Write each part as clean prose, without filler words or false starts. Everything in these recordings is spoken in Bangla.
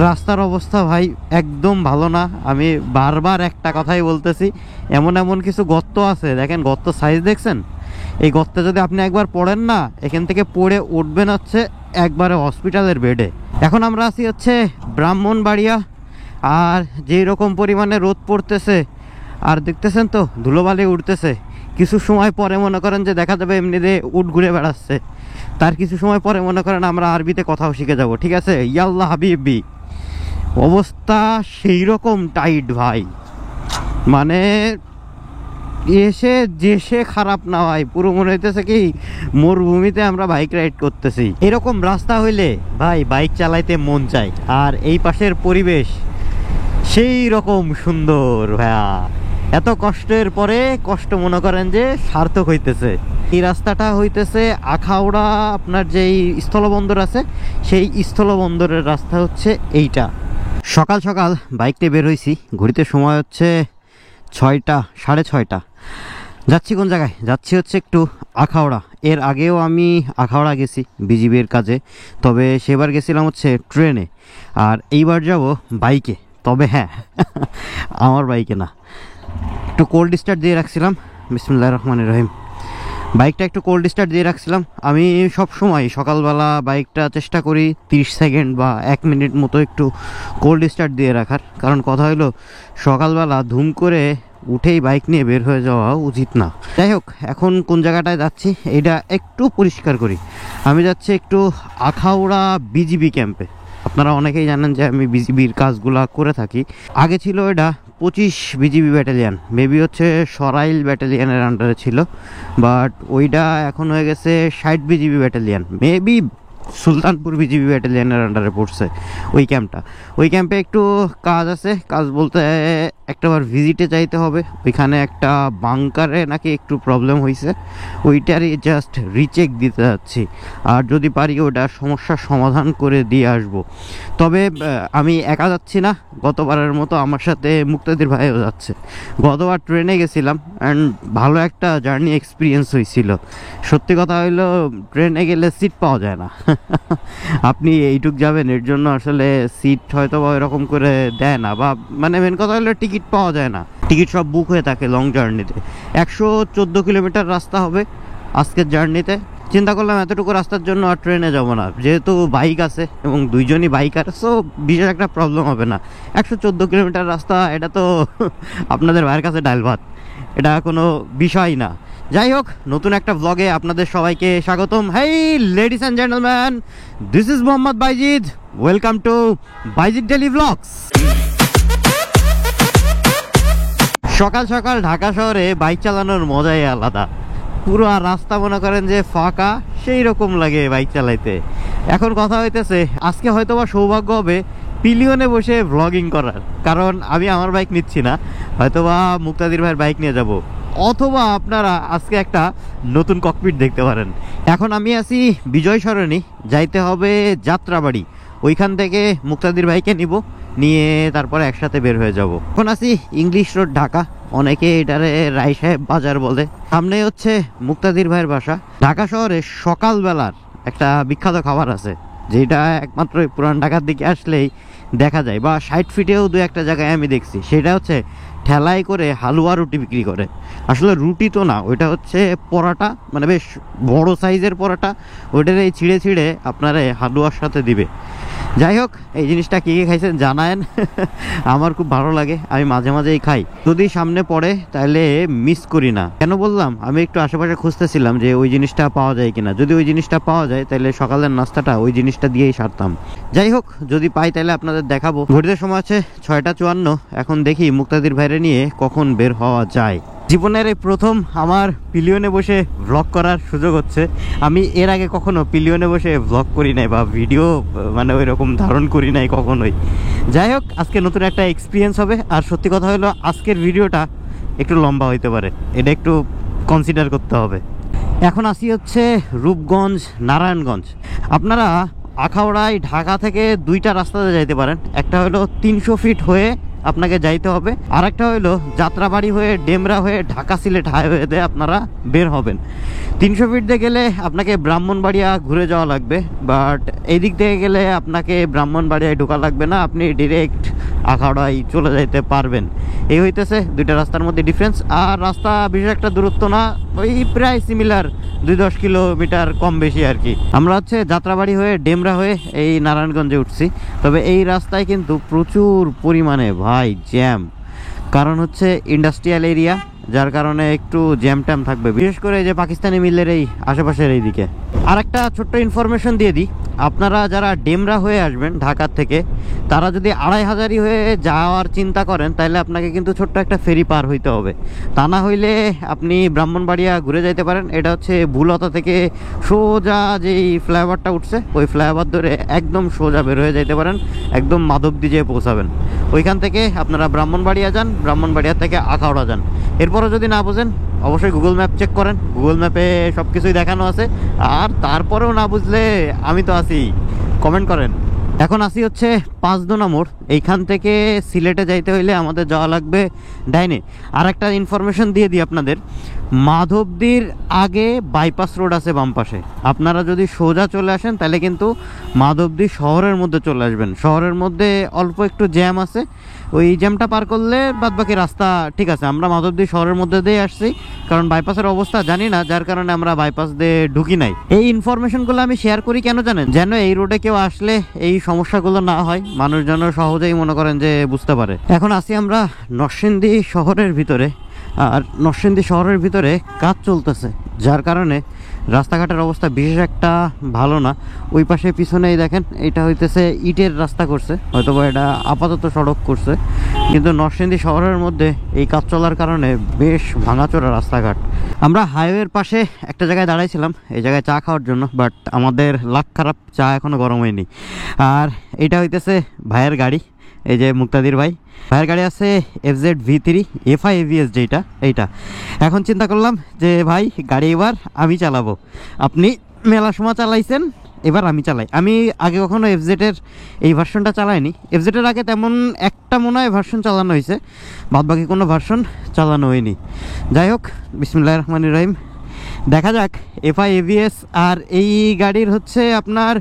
রাস্তার অবস্থা ভাই একদম ভালো না। আমি বারবার একটা কথাই বলতেছি, এমন এমন কিছু গর্ত আছে, দেখেন গর্ত সাইজ দেখছেন? এই গর্তে যদি আপনি একবার পড়েন না, এখান থেকে পড়ে উঠবেন হচ্ছে একবারে হসপিটালের বেডে। এখন আমরা আছি হচ্ছে ব্রাহ্মণবাড়িয়া, আর যেই রকম পরিমাণে রোদ পড়তেছে আর দেখতেছেন তো ধুলোবালি উঠতেছে, কিছু সময় পরে মনে করেন যে দেখা যাবে এমনিতে উঠ ঘুরে বেড়াচ্ছে, তার কিছু সময় পরে মনে করেন আমরা আরবিতে কথাও শিখে যাব, ঠিক আছে? ইয়াল্লাহ হাবিবি। অবস্থা সেই রকম টাইট ভাই, মানে এসে যেসে খারাপ না ভাই, পুরো মনে হইতেছে কি মরুভূমিতে আমরা বাইক রাইড করতেছি। এরকম রাস্তা হইলে ভাই বাইক চালাইতে মন চায়, আর এই পাশের পরিবেশ সেই রকম সুন্দর ভাইয়া। এত কষ্টের পরে কষ্ট মনে করেন যে সার্থক হইতেছে। এই রাস্তাটা হইতেছে আখাউড়া, আপনার যেই স্থলবন্দর আছে সেই স্থলবন্দরের রাস্তা হচ্ছে এইটা। সকাল সকাল বাইকটা বের হয়েছি, ঘড়িতে সময় হচ্ছে 6টা, 6:30। যাচ্ছি কোন জায়গায়? যাচ্ছি হচ্ছে একটু আখাউড়া। এর আগেও আমি আখাউড়া গেছি বিজিবির কাজে, তবে সেবার গেছিলাম হচ্ছে ট্রেনে, আর এইবার যাব বাইকে। তবে হ্যাঁ, আমার বাইকে না, একটু কোল্ড স্টার্ট দিয়ে রাখছিলাম। বিসমিল্লাহির রহমানির রহিম। বাইকটা একটু কোল্ড স্টার্ট দিয়ে রাখছিলাম। আমি সব সময় সকালবেলা বাইকটা চেষ্টা করি 30 সেকেন্ড বা 1 মিনিট মতো একটু কোল্ড স্টার্ট দিয়ে রাখার, কারণ কথা হলো সকালবেলা ধুম করে উঠেই বাইক নিয়ে বের হয়ে যাওয়া উচিত না। যাই হোক, এখন কোন জায়গাটায় যাচ্ছি এটা একটু পরিষ্কার করি। আমি যাচ্ছি একটু আখাউড়া বিজিবি ক্যাম্পে। আপনারা অনেকেই জানেন যে আমি বিজিবির কাজগুলা করে থাকি। আগে ছিল এটা 25 বিজিবি ব্যাটালিয়ান, মেবি হচ্ছে সরাইল ব্যাটালিয়ানের আন্ডারে ছিল, বাট ওইটা এখন হয়ে গেছে 60 BGB battalion, maybe Sultanpur BGB ব্যাটালিয়ানের আন্ডারে পড়ছে ওই ক্যাম্পটা। ওই ক্যাম্পে একটু কাজ আছে, কাজ বলতে একটাবার ভিজিটে যাইতে হবে। ওইখানে একটা বাংকারে নাকি একটু প্রবলেম হয়েছে, ওইটারই জাস্ট রিচেক দিতে যাচ্ছি, আর যদি পারি ওটার সমস্যার সমাধান করে দিয়ে আসব। তবে আমি একা যাচ্ছি না, গতবারের মতো আমার সাথে মুক্তাদির ভাইও যাচ্ছে। গতবার ট্রেনে গেছিলাম অ্যান্ড ভালো একটা জার্নি এক্সপিরিয়েন্স হয়েছিল। সত্যি কথা হইলো ট্রেনে গেলে সিট পাওয়া যায় না। আপনি এইটুক যাবেন, এর জন্য আসলে সিট হয়তো বা এরকম করে দেয় না, বা মানে মেন কথা হলো টিকিট পাওয়া যায় না। টিকিট সব বুক হয়ে থাকে লং জার্নিতে। 114 কিলোমিটার রাস্তা হবে আজকের জার্নিতে। চিন্তা করলাম এতটুকু রাস্তার জন্য আর ট্রেনে যাব না, যেহেতু বাইক আছে এবং দুইজনই বাইকার, সো বিশেষ একটা প্রবলেম হবে না। 114 কিলোমিটার রাস্তা, এটা তো আপনাদের ভাইয়ের কাছে ডাল ভাত, এটা কোনো বিষয় না। যাই হোক, নতুন একটা ব্লগে আপনাদের সবাইকে স্বাগতম। Hey ladies and gentleman, this is Mohammad Baizid, welcome to Baizid daily blogs. সকাল সকাল ঢাকা শহরে বাইক চালানোর মজাই আলাদা। পুরো রাস্তা মনে করেন যে ফাঁকা, সেই রকম লাগে বাইক চালাইতে। এখন কথা হইতেছে আজকে হয়তোবা সৌভাগ্য হবে পিলিয়নে বসে ভ্লগিং করার, কারণ আমি আমার বাইক নিচ্ছি না, হয়তোবা মুক্তাদির ভাইয়ের বাইক নিয়ে যাব, অথবা আপনারা আজকে একটা নতুন ককপিট দেখতে পারেন। এখন আমি আছি বিজয় সরণি, যাইতে হবে যাত্রাবাড়ি। ওইখান থেকে মুক্তাদির ভাইকে নিয়ে তারপরে একসাথে বের হয়ে যাব। এখন আছি ইংলিশ রোড, ঢাকা। অনেকে এটারে রায় সাহেব বাজার বলে। সামনে হচ্ছে মুক্তাদির ভাইয়ের বাসা। ঢাকা শহরে সকালবেলার একটা বিখ্যাত খাবার আছে, যেটা একমাত্র পুরান ঢাকার দিকে আসলেই দেখা যায়, বা 60 ফিটেও দু একটা জায়গায় আমি দেখছি। সেটা হচ্ছে ঠেলায় করে হালুয়া রুটি বিক্রি করে। আসলে রুটি তো না, ওইটা হচ্ছে পরোটা, মানে বেশ বড় সাইজের পরোটা। ওইটার এই ছিঁড়ে ছিঁড়ে আপনারা হালুয়ার সাথে দিবে। যাই হোক, এই জিনিসটা কী কী খাইছেন জানায়েন। আমার খুব ভালো লাগে, আমি মাঝে মাঝেই খাই। যদি সামনে পড়ে তাহলে মিস করি না। কেন বললাম, আমি একটু আশেপাশে খুঁজতেছিলাম যে ওই জিনিসটা পাওয়া যায় কিনা। যদি ওই জিনিসটা পাওয়া যায় তাহলে সকালের নাস্তাটা ওই জিনিসটা দিয়েই সারতাম। যাই হোক, যদি পাই তাহলে আপনাদের দেখাবো। ঘড়িতে সময় আছে 6:54। এখন দেখি মুক্তাদির ভাইরে নিয়ে কখন বের হওয়া যায়। জীবনের এই প্রথম আমার পিলিয়নে বসে ভ্লগ করার সুযোগ হচ্ছে। আমি এর আগে কখনো পিলিয়নে বসে ভ্লগ করি নাই, বা ভিডিও মানে ওই রকম ধারণ করি নাই কখনোই। যাই হোক, আজকে নতুন একটা এক্সপিরিয়েন্স হবে। আর সত্যি কথা হলো আজকের ভিডিওটা একটু লম্বা হইতে পারে, এটা একটু কনসিডার করতে হবে। এখন আসি হচ্ছে রূপগঞ্জ, নারায়ণগঞ্জ। আপনারা আখাউড়ায় ঢাকা থেকে দুইটা রাস্তাতে যাইতে পারেন। একটা হলো 300 ফিট হয়ে আপনাকে যাইতে হবে। আরেকটা হইলো যাত্রাবাড়ি হয়ে ডেমরা হয়ে ঢাকা সিলেট হাইওয়েতে আপনারা বের হবেন। 300 ফিট দিয়ে গেলে আপনাকে ব্রাহ্মণবাড়িয়া ঘুরে যাওয়া লাগবে, বাট এই দিক থেকে গেলে আপনাকে ব্রাহ্মণবাড়িয়ায় ঢোকা লাগবে না, আপনি ডিরেক্ট আখাউড়ায় চলে যাইতে পারবেন। এই হইতেছে দুইটা রাস্তার মধ্যে ডিফারেন্স। আর রাস্তা বিশেষ একটা দূরত্ব না, ওই প্রায় সিমিলার, 2-10 কিলোমিটার কম বেশি আর কি। আমরা হচ্ছে যাত্রাবাড়ি হয়ে ডেমরা হয়ে এই নারায়ণগঞ্জে উঠছি। তবে এই রাস্তায় কিন্তু প্রচুর পরিমাণে ভাই জ্যাম, কারণ হচ্ছে ইন্ডাস্ট্রিয়াল এরিয়া, যার কারণে একটু জ্যাম ট্যাম থাকবে, বিশেষ করে যে পাকিস্তানি মিলের এই আশেপাশের এই দিকে। আর একটা ছোট্ট ইনফরমেশন দিয়ে দিই, আপনারা যারা ডেমরা হয়ে আসবেন ঢাকার থেকে, তারা যদি 2500 হয়ে যাওয়ার চিন্তা করেন, তাহলে আপনাকে কিন্তু ছোট্ট একটা ফেরি পার হইতে হবে। তা না হইলে আপনি ব্রাহ্মণবাড়িয়া ঘুরে যাইতে পারেন। এটা হচ্ছে ভুলতা থেকে সোজা যেই ফ্লাইওভারটা উঠছে, ওই ফ্লাইওভার ধরে একদম সোজা বের হয়ে যাইতে পারেন, একদম মাধবদী যেয়ে পৌঁছাবেন। ওইখান থেকে আপনারা ব্রাহ্মণবাড়িয়া যান, ব্রাহ্মণবাড়িয়া থেকে আখাউড়া যান। এরপরও যদি না বোঝেন, অবশ্যই গুগল ম্যাপ চেক করেন, গুগল ম্যাপে সব কিছুই দেখানো আছে। আর তারপরেও না বুঝলে আমি তো আছি, কমেন্ট করেন। এখন আসি হচ্ছে 5 মোড়। এইখান থেকে সিলেটে যাইতে হইলে আমাদের যাওয়া লাগবে ডাইনে। আর একটা ইনফরমেশন দিয়ে দিই আপনাদের, মাধবদীর আগে বাইপাস রোড আছে বাম পাশে। আপনারা যদি সোজা চলে আসেন তাহলে কিন্তু মাধবদী শহরের মধ্যে চলে আসবেন। শহরের মধ্যে অল্প একটু জ্যাম আছে, ওই জ্যামটা পার করলে বাদবাকি রাস্তা ঠিক আছে। আমরা মাধবদী শহরের মধ্যে দিয়ে আসছি, কারণ বাইপাসের অবস্থা জানি না, যার কারণে আমরা বাইপাস দিয়ে ঢুকি নাই। এই ইনফরমেশনগুলো আমি শেয়ার করি কেন জানেন? যেন এই রোডে কেউ আসলে এই সমস্যাগুলো না হয়, মানুষ যেন সহজেই মনে করেন যে বুঝতে পারে। এখন আসি আমরা নরসিংদী শহরের ভিতরে। আর নরসিংদী শহরের ভিতরে কাজ চলতেছে, যার কারণে রাস্তাঘাটের অবস্থা বিশেষ একটা ভালো না। ওই পাশে পিছনেই দেখেন, এটা হইতেছে ইটের রাস্তা করছে, হয়তো এটা আপাতত সড়ক করছে, কিন্তু নরসিংদী শহরের মধ্যে এই কাজ চলার কারণে বেশ ভাঙাচোরা রাস্তাঘাট। আমরা হাইওয়ের পাশে একটা জায়গায় দাঁড়াইছিলাম এই জায়গায় চা খাওয়ার জন্য, বাট আমাদের লাক খারাপ, চা এখনও গরম হয়নি। আর এটা হইতেছে ভাইয়ের গাড়ি, এই যে মুক্তাদির ভাই, ভাইয়ের গাড়ি আছে FZ V3 FI ABS যেটা, এইটা। এখন চিন্তা করলাম যে ভাই গাড়ি এবার আমি চালাবো, আপনি মেলা সময় চালাইছেন, এবার আমি চালাই। আমি আগে কখনো FZ-এর এই ভার্সনটা চালাইনি। FZ-এর আগে তেমন একটা মনে হয় ভার্সন চালানো হয়েছে, বাদ বাকি কোনো ভার্সন চালানো হয়নি। যাই হোক, বিসমিল্লাহির রহমানির রহিম, দেখা যাক FI ABS। আর এই গাড়ির হচ্ছে আপনার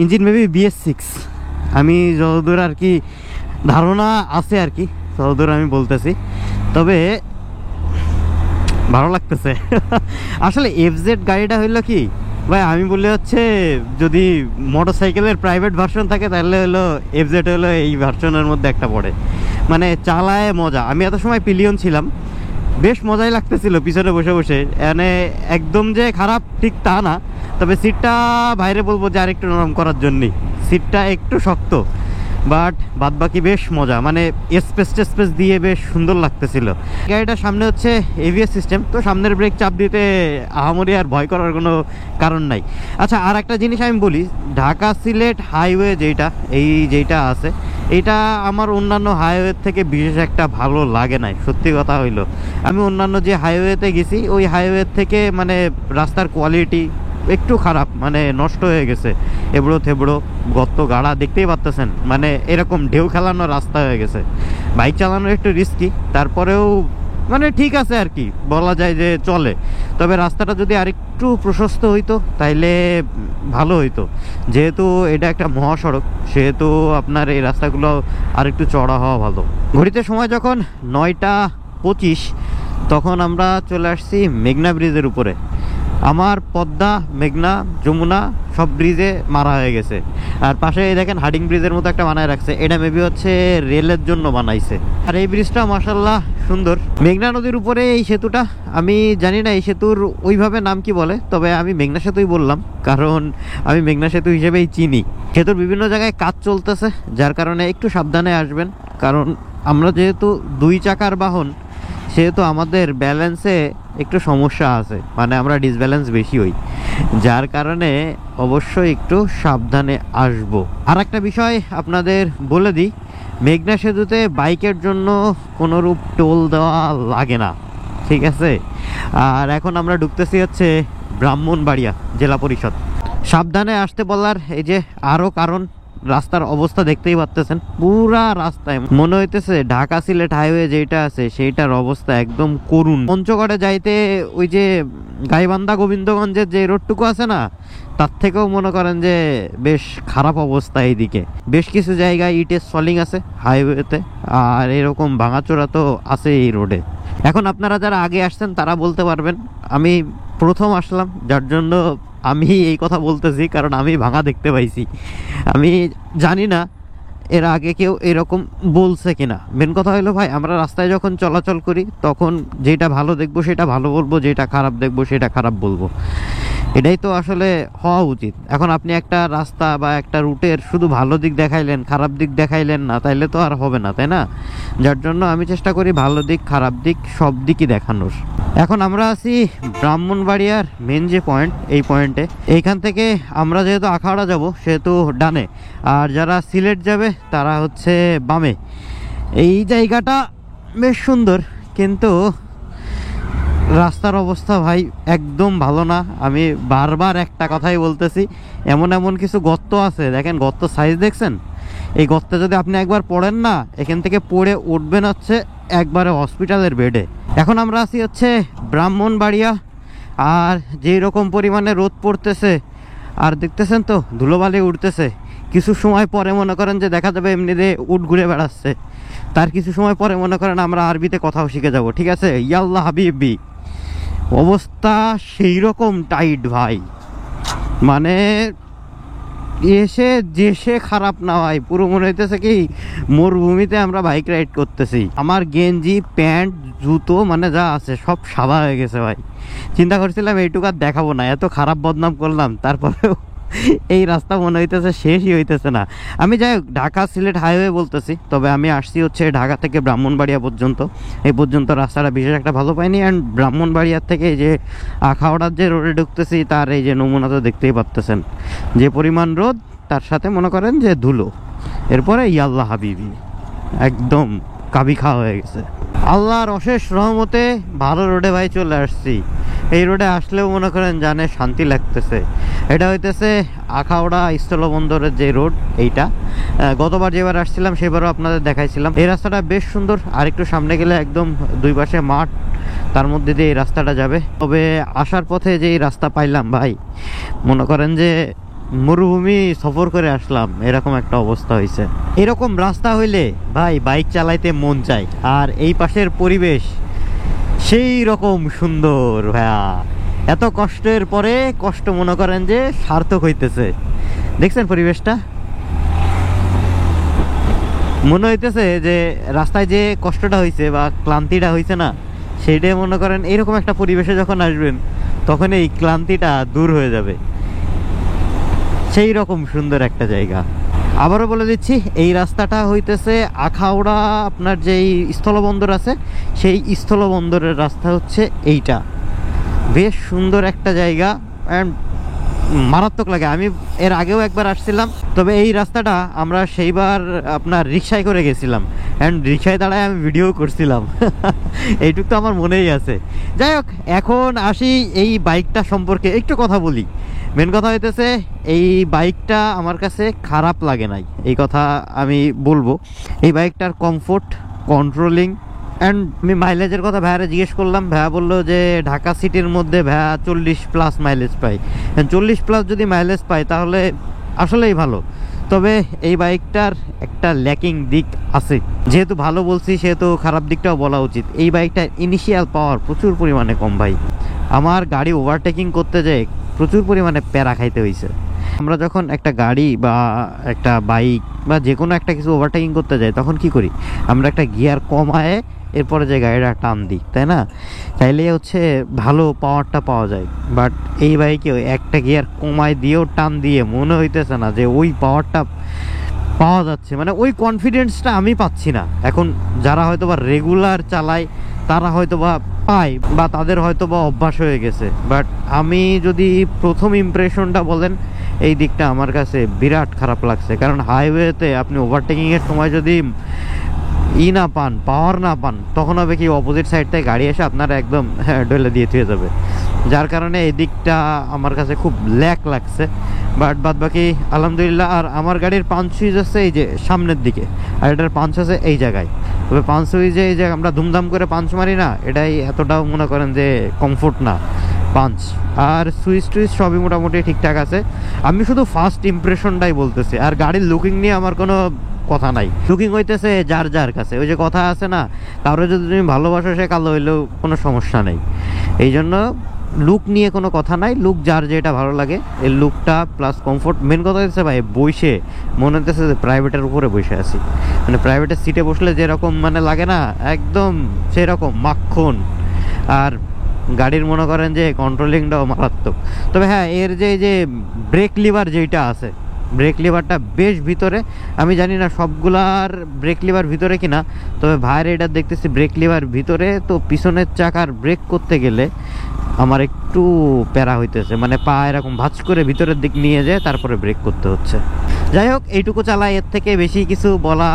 ইঞ্জিন মেবি BS6, আমি যতদূর আর কি ধারণা আছে আর কি, ততদূর আমি বলতেছি। তবে ভালো লাগতেছে আসলে FZ গাড়িটা হইলো কি ভাই, আমি বলি হচ্ছে যদি মোটরসাইকেলের প্রাইভেট ভার্সন থাকে তাহলে হলো FZ হলো এই ভার্সনের মধ্যে একটা পড়ে। মানে চালায় মজা। আমি এত সময় পিলিয়ন ছিলাম, বেশ মজাই লাগতেছিল পিছনে বসে বসে। মানে একদম যে খারাপ ঠিক তা না, তবে সিটটা বাইরে বলবো যে আরেকটু নরম করার জন্যই, সিটটা একটু শক্ত, বাট বাদ বাকি বেশ মজা। মানে স্পেস দিয়ে বেশ সুন্দর লাগতেছিল। গাড়িটার সামনে হচ্ছে ABS সিস্টেম, তো সামনের ব্রেক চাপ দিতে আহামরি আর ভয় করার কোনো কারণ নাই। আচ্ছা, আর একটা জিনিস আমি বলি, ঢাকা সিলেট হাইওয়ে যেটা আছে, এটা আমার অন্যান্য হাইওয়ে থেকে বিশেষ একটা ভালো লাগে নাই। সত্যি কথা হইলো, আমি অন্যান্য যে হাইওয়েতে গেছি ওই হাইওয়ে থেকে মানে রাস্তার কোয়ালিটি একটু খারাপ, মানে নষ্ট হয়ে গেছে, এবড়ো থেবড়ো, গর্ত গাড়া দেখতেই পারতেছেন। মানে এরকম ঢেউ খেলানো রাস্তা হয়ে গেছে। বাইক চালানো একটু রিস্কি, তারপরেও মানে ঠিক আছে আর কি, বলা যায় যে চলে। তবে রাস্তাটা যদি আরেকটু প্রশস্ত হইতো তাইলে ভালো হইতো। যেহেতু এটা একটা মহাসড়ক, সেহেতু আপনার এই রাস্তাগুলো আরেকটু চড়া হওয়া ভালো। ঘড়িতে সময় যখন 9টা 25, তখন আমরা চলে আসছি মেঘনা ব্রিজের উপরে। আমার পদ্মা, মেঘনা, যমুনা সব ব্রিজে মারা হয়ে গেছে। আর পাশে দেখেন হার্ডিং ব্রিজের মতো একটা বানায় রাখছে, এটা মেবি হচ্ছে রেলের জন্য বানাইছে। আর এই ব্রিজটা মাশাআল্লাহ সুন্দর। মেঘনা নদীর উপরে এই সেতুটা, আমি জানি না এই সেতুর ওইভাবে নাম কি বলে, তবে আমি মেঘনা সেতুই বললাম, কারণ আমি মেঘনা সেতু হিসেবেই চিনি। সেতুর বিভিন্ন জায়গায় কাজ চলতেছে, যার কারণে একটু সাবধানে আসবেন, কারণ আমরা যেহেতু 2 চাকার বাহন, সেহেতু আমাদের ব্যালেন্সে একটু সমস্যা আছে, মানে আমরা ডিসব্যালেন্স বেশি হই, যার কারণে অবশ্যই একটু সাবধানে আসব। আর একটা বিষয় আপনাদের বলে দিই, মেঘনা সেতুতে বাইকের জন্য কোনোরূপ টোল দেওয়া লাগে না, ঠিক আছে। আর এখন আমরা ঢুকতেছি হচ্ছে ব্রাহ্মণবাড়িয়া জেলা পরিষদ। সাবধানে আসতে বলার এই যে আরও কারণ, রাস্তার অবস্থা দেখতেই পাচ্ছেন, পুরা রাস্তায় মনে হইতেছে ঢাকা সিলেট হাইওয়ে যেটা আছে সেইটার অবস্থা একদম করুণ। পঞ্চগড়ে যাইতে ওই যে গাইবান্ধা গোবিন্দগঞ্জের যে রোডটুকু আছে না, তার থেকেও মনে করেন যে বেশ খারাপ অবস্থা। এইদিকে বেশ কিছু জায়গায় ইটের সলিং আছে হাইওয়েতে, আর এরকম ভাঙাচোরা তো আছে এই রোডে। এখন আপনারা যারা আগে আসছেন তারা বলতে পারবেন, আমি প্রথম আসলাম যার জন্য আমি এই কথা বলতেছি, কারণ আমি ভাঙা দেখতে পাইছি। আমি জানি না এর আগে কেউ এরকম বলছে কিনা। মেন কথা হলো ভাই, আমরা রাস্তায় যখন চলাচল করি তখন যেটা ভালো দেখবো সেটা ভালো বলবো, যেটা খারাপ দেখবো সেটা খারাপ বলবো, এটাই তো আসলে হওয়া উচিত। এখন আপনি একটা রাস্তা বা একটা রুটের শুধু ভালো দিক দেখাইলেন, খারাপ দিক দেখাইলেন না, তাইলে তো আর হবে না, তাই না? যার জন্য আমি চেষ্টা করি ভালো দিক খারাপ দিক সব দিকই দেখানোর। এখন আমরা আছি ব্রাহ্মণবাড়িয়ার মেন যে পয়েন্ট, এই পয়েন্টে। এইখান থেকে আমরা যেহেতু আখাউড়া যাব সেহেতু ডানে, আর যারা সিলেট যাবে তারা হচ্ছে বামে। এই জায়গাটা বেশ সুন্দর, কিন্তু রাস্তার অবস্থা ভাই একদম ভালো না। আমি বারবার একটা কথাই বলতেছি, এমন এমন কিছু গর্ত আছে, দেখেন গর্ত সাইজ দেখছেন? এই গর্তে যদি আপনি একবার পড়েন না, এখান থেকে পড়ে উঠবেন হচ্ছে একবারে হসপিটালের বেডে। এখন আমরা আছি হচ্ছে ব্রাহ্মণবাড়িয়া, আর যেই রকম পরিমাণে রোদ পড়তেছে আর দেখতেছেন তো ধুলোবালি উঠতেছে, কিছু সময় পরে মনে করেন যে দেখা যাবে এমনিতে উঠ ঘুরে বেড়াচ্ছে। তার কিছু সময় পরে মনে করেন আমরা আরবিতে কথাও শিখে যাব, ঠিক আছে? ইয়াল্লাহ হাবিবি। অবস্থা সেই রকম টাইট ভাই, মানে এসে দেশে খারাপ না ভাই, পুরো মনে হইতেছে কি মরুভূমিতে আমরা বাইক রাইড করতেছি। আমার গেঞ্জি প্যান্ট জুতো মানে যা আছে সব সাদা হয়ে গেছে ভাই। চিন্তা করছিলাম এইটুকু আর দেখাবো না, এত খারাপ বদনাম করলাম, তারপরেও এই রাস্তা মনে হইতেছে শেষই হইতেছে না। আমি যাই হোক ঢাকা সিলেট হাইওয়ে বলতেছি, তবে আমি আসছি হচ্ছে ঢাকা থেকে ব্রাহ্মণবাড়িয়া পর্যন্ত। এই পর্যন্ত রাস্তাটা বিশেষ একটা ভালো পাইনি। অ্যান্ড ব্রাহ্মণবাড়িয়ার থেকে এই যে আখাউড়ার যে রোডে ঢুকতেছি তার এই যে নমুনা তো দেখতেই পাচ্তেছেন, যে পরিমাণ রোদ তার সাথে মনে করেন যে ধুলো, এরপরে ইয়াল্লাহ হাবিবি একদম কাবি খাওয়া হয়ে গেছে। আল্লাহর অশেষ রহমতে ভালো রোডে ভাই চলে আসছি। এই রোডে আসলেও মনে করেন জানে শান্তি লাগতেছে। এটা হইতেছে আখাউড়া স্থলবন্দরের যে রোড, এইটা গতবার যেবার আসছিলাম সেবারও আপনাদের দেখাইছিলাম। এই রাস্তাটা বেশ সুন্দর, আর একটু সামনে গেলে একদম দুই পাশে মাঠ, তার মধ্যে দিয়ে এই রাস্তাটা যাবে। তবে আসার পথে যে এই রাস্তা পাইলাম ভাই, মনে করেন যে মরুভূমি সফর করে আসলাম, এরকম একটা অবস্থা হয়েছে। এরকম রাস্তা হইলে ভাই বাইক চালাইতে মন চায়, আর এই পাশের পরিবেশ সেই রকম সুন্দর ভাইয়া। এত কষ্টের পরে কষ্ট মনে করেন যে সার্থক হইতেছে। দেখছেন পরিবেশটা, মনে হইতেছে যে রাস্তায় যে কষ্টটা হয়েছে বা ক্লান্তিটা হয়েছে না, সেইটাই মনে করেন এইরকম একটা পরিবেশে যখন আসবেন তখন এই ক্লান্তিটা দূর হয়ে যাবে। সেই রকম সুন্দর একটা জায়গা। আবারও বলে দিচ্ছি, এই রাস্তাটা হইতেছে আখাউড়া আপনার যেই স্থলবন্দর আছে সেই স্থলবন্দরের রাস্তা হচ্ছে এইটা। বেশ সুন্দর একটা জায়গা, অ্যান্ড মারাত্মক লাগে। আমি এর আগেও একবার আসছিলাম, তবে এই রাস্তাটা আমরা সেইবার আপনার রিক্সায় করে গেছিলাম, অ্যান্ড রিক্সায় দাঁড়ায় আমি ভিডিও করছিলাম। এইটুক তো আমার মনেই আছে। যাই হোক, এখন আসি এই বাইকটা সম্পর্কে একটু কথা বলি। মেন কথা হইতেছে এই বাইকটা আমার কাছে খারাপ লাগে নাই, এই কথা আমি বলবো। এই বাইকটার কমফোর্ট, কন্ট্রোলিং, অ্যান্ড আমি মাইলেজের কথা ভাইয়ারে জিজ্ঞেস করলাম, ভাইয়া বললো যে ঢাকা সিটির মধ্যে ভাইয়া 40+ মাইলেজ পাই। 40+ যদি মাইলেজ পাই তাহলে আসলেই ভালো। তবে এই বাইকটার একটা ল্যাকিং দিক আছে, যেহেতু ভালো বলছি সেহেতু খারাপ দিকটাও বলা উচিত। এই বাইকটার ইনিশিয়াল পাওয়ার প্রচুর পরিমাণে কম ভাই। আমার গাড়ি ওভারটেকিং করতে যেয়ে প্রচুর পরিমাণে প্যারা খাইতে হয়েছে। আমরা যখন একটা গাড়ি বা একটা বাইক বা যে কোনো একটা কিছু ওভারটেকিং করতে যাই তখন কি করি, আমরা একটা গিয়ার কমায় এরপরে যে গাড়িটা টান দিই, তাই না? তাইলে হচ্ছে ভালো পাওয়ারটা পাওয়া যায়। বাট এই বাইকে একটা গিয়ার কমায় দিয়েও টান দিয়ে মনে হইতেছে না যে ওই পাওয়ারটা পাওয়া যাচ্ছে, মানে ওই কনফিডেন্সটা আমি পাচ্ছি না। এখন যারা হয়তো বা রেগুলার চালায় তারা হয়তো বা পায়, বা তাদের হয়তো বা অভ্যাস হয়ে গেছে। বাট আমি যদি প্রথম ইমপ্রেশনটা বলেন, এই দিকটা আমার কাছে বিরাট খারাপ লাগছে। কারণ হাইওয়েতে আপনি ওভারটেকিংয়ের সময় যদি না পান, পাওয়ার না পান, তখন হবে কি অপোজিট সাইড থেকে গাড়ি এসে আপনারা একদম ডলে দিয়ে থুয়ে যাবে। যার কারণে এই দিকটা আমার কাছে খুব ল্যাক লাগছে। বাট বাদ বাকি আলহামদুলিল্লাহ। আর আমার গাড়ির পাঞ্চ সুইচ আছে এই যে সামনের দিকে, আর এটার পাঞ্চ আছে এই জায়গায়। তবে পাঞ্চ সুইচে এই যে আমরা ধুমধাম করে পাঞ্চ মারি না, এটাই এতটাও মনে করেন যে কমফোর্ট না পাঞ্চ। আর সুইচ টুইচ সবই মোটামুটি ঠিকঠাক আছে। আমি শুধু ফার্স্ট ইমপ্রেশনটাই বলতেছি, আর গাড়ির লুকিং নিয়ে আমার কোনো কথা নাই। লুকিং হইতেছে যার যার কাছে, ওই যে কথা আছে না, কারো যদি তুমি ভালোবাসো সে কালো হইলেও কোনো সমস্যা নেই। এই জন্য লুক নিয়ে কোনো কথা নাই, লুক যার যেটা ভালো লাগে, এই লুকটা প্লাস কমফোর্ট। মেন কথা হচ্ছে ভাই বসে মনে হতেছে যে প্রাইভেটের উপরে বসে আছি, মানে প্রাইভেটের সিটে বসলে যেরকম মানে লাগে না, একদম সেরকম মাখন। আর গাড়ির মনে করেন যে কন্ট্রোলিংটাও মারাত্মক। তবে হ্যাঁ, এর যে ব্রেক লিভার যেটা আছে, ব্রেক লিভারটা বেশ ভিতরে। আমি জানি না সবগুলার ব্রেক লিভার ভিতরে কিনা, তবে ভাইয়ের এটা দেখতেছি ব্রেক লিভার ভিতরে। তো পিছনের চাকার ব্রেক করতে গেলে আমার একটু প্যারা হইতেছে, মানে পা এরকম ভাঁজ করে ভিতরের দিক নিয়ে যায় তারপরে ব্রেক করতে হচ্ছে। যাই হোক, এইটুকু চালাই, এর থেকে বেশি কিছু বলা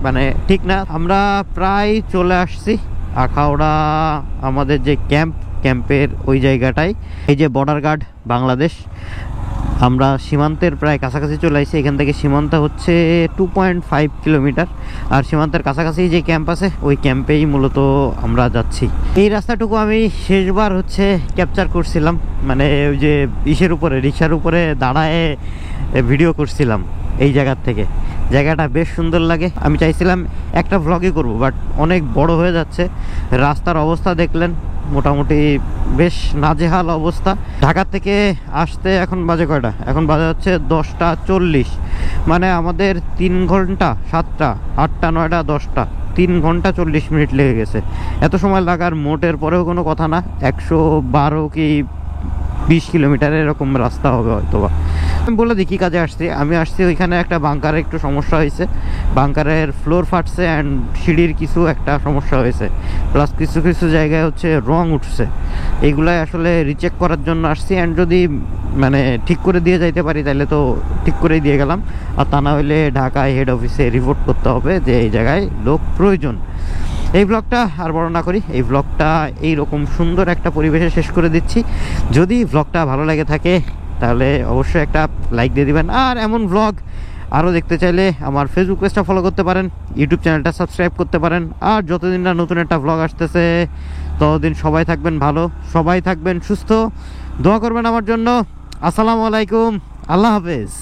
মানে ঠিক না। আমরা প্রায় চলে আসছি আখাউড়া, আমাদের যে ক্যাম্পের ওই জায়গাটায়। এই যে বর্ডার গার্ড বাংলাদেশ, আমরা সীমান্তের প্রায় কাছাকাছি চলে আসছি। এখান থেকে সীমান্ত হচ্ছে 2.5 কিলোমিটার। আর সীমান্তের কাছাকাছি যে ক্যাম্প আছে ওই ক্যাম্পেই মূলত আমরা যাচ্ছি। এই রাস্তাটুকু আমি শেষবার হচ্ছে ক্যাপচার করছিলাম, মানে ওই যে ইসের উপরে, রিক্সার উপরে দাঁড়ায় ভিডিও করছিলাম এই জায়গার থেকে। জায়গাটা বেশ সুন্দর লাগে। আমি চাইছিলাম একটা ভ্লগই করব, বাট অনেক বড় হয়ে যাচ্ছে। রাস্তার অবস্থা দেখলেন, মোটামুটি বেশ নাজেহাল অবস্থা। ঢাকা থেকে আসতে এখন বাজে কয়টা? এখন বাজে হচ্ছে 10টা 40। মানে আমাদের 3 ঘন্টা, 7টা 8টা 9টা 10টা 3 ঘন্টা 40 মিনিট লেগে গেছে। এত সময় লাগার মোটের পরেও কোনো কথা না। 112 কি 20 কিলোমিটার এরকম রাস্তা হবে হয়তোবা। আমি বলে দিই কী কাজে আসছি। আমি আসছি ওইখানে একটা বাংকারে একটু সমস্যা হয়েছে, বাংকারের ফ্লোর ফাটছে অ্যান্ড সিঁড়ির কিছু একটা সমস্যা হয়েছে, প্লাস কিছু কিছু জায়গায় হচ্ছে রং উঠছে। এইগুলাই আসলে রিচেক করার জন্য আসছি। অ্যান্ড যদি মানে ঠিক করে দিয়ে যাইতে পারি তাহলে তো ঠিক করেই দিয়ে গেলাম, আর তা না হইলে ঢাকায় হেড অফিসে রিপোর্ট করতে হবে যে এই জায়গায় লোক প্রয়োজন। এই ব্লগটা আর বড় না করি, এই ব্লগটা এইরকম সুন্দর একটা পরিবেশে শেষ করে দিচ্ছি। যদি ব্লগটা ভালো লাগে থাকে তাহলে অবশ্যই একটা লাইক দিয়ে দিবেন। আর এমন ব্লগ আরও দেখতে চাইলে আমার ফেসবুক পেজটা ফলো করতে পারেন, ইউটিউব চ্যানেলটা সাবস্ক্রাইব করতে পারেন। আর যতদিন না নতুন একটা ব্লগ আসতেছে ততদিন সবাই থাকবেন ভালো, সবাই থাকবেন সুস্থ, দোয়া করবেন আমার জন্য। আসসালামু আলাইকুম, আল্লাহ হাফেজ।